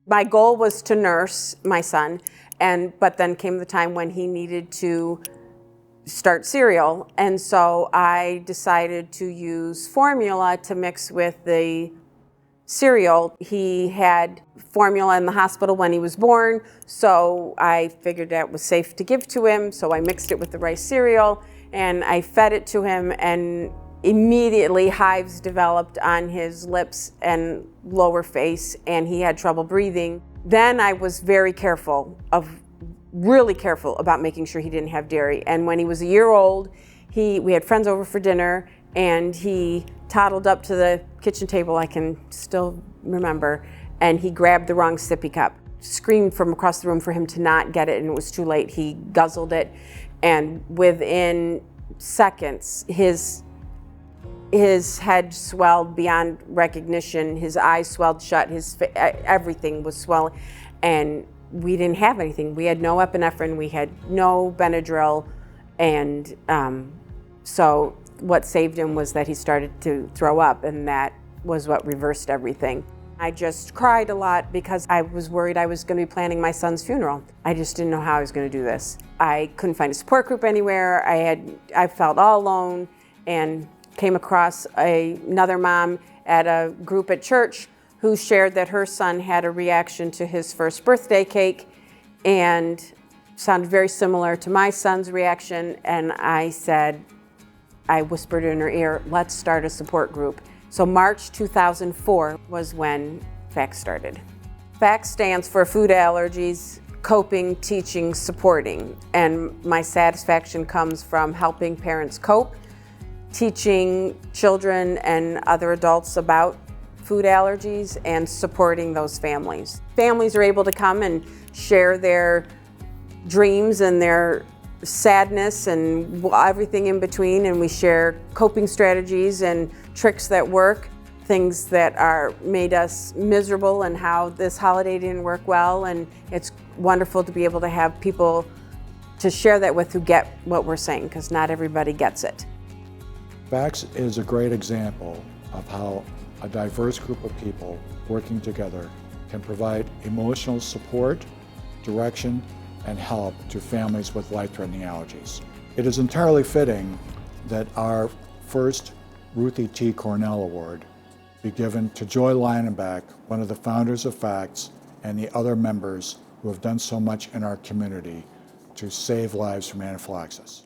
My goal was to nurse my son, but then came the time when he needed to start cereal, and so I decided to use formula to mix with the cereal. He had formula in the hospital when he was born, so I figured that was safe to give to him, so I mixed it with the rice cereal and I fed it to him, and immediately hives developed on his lips and lower face, and he had trouble breathing. Then I was really careful about making sure he didn't have dairy. And when he was a year old, we had friends over for dinner, and he toddled up to the kitchen table, I can still remember, and he grabbed the wrong sippy cup. Screamed from across the room for him to not get it, and it was too late. He guzzled it, and within seconds, his head swelled beyond recognition, his eyes swelled shut, everything was swelling, and we didn't have anything. We had no epinephrine, we had no Benadryl, and so what saved him was that he started to throw up, and that was what reversed everything. I just cried a lot because I was worried I was going to be planning my son's funeral. I just didn't know how I was going to do this. I couldn't find a support group anywhere. I felt all alone, and came across another mom at a group at church who shared that her son had a reaction to his first birthday cake and sounded very similar to my son's reaction, and I whispered in her ear, let's start a support group. So March 2004 was when FACT started. FACT stands for Food Allergies, Coping, Teaching, Supporting. And my satisfaction comes from helping parents cope, teaching children and other adults about food allergies, and supporting those families. Families are able to come and share their dreams and their sadness and everything in between, and we share coping strategies and tricks that work, things that made us miserable and how this holiday didn't work well, and it's wonderful to be able to have people to share that with who get what we're saying, because not everybody gets it. FACT is a great example of how a diverse group of people working together can provide emotional support, direction, and help to families with life-threatening allergies. It is entirely fitting that our first Ruth T. Cornell Award be given to Joy Leinenbach, one of the founders of FACT, and the other members who have done so much in our community to save lives from anaphylaxis.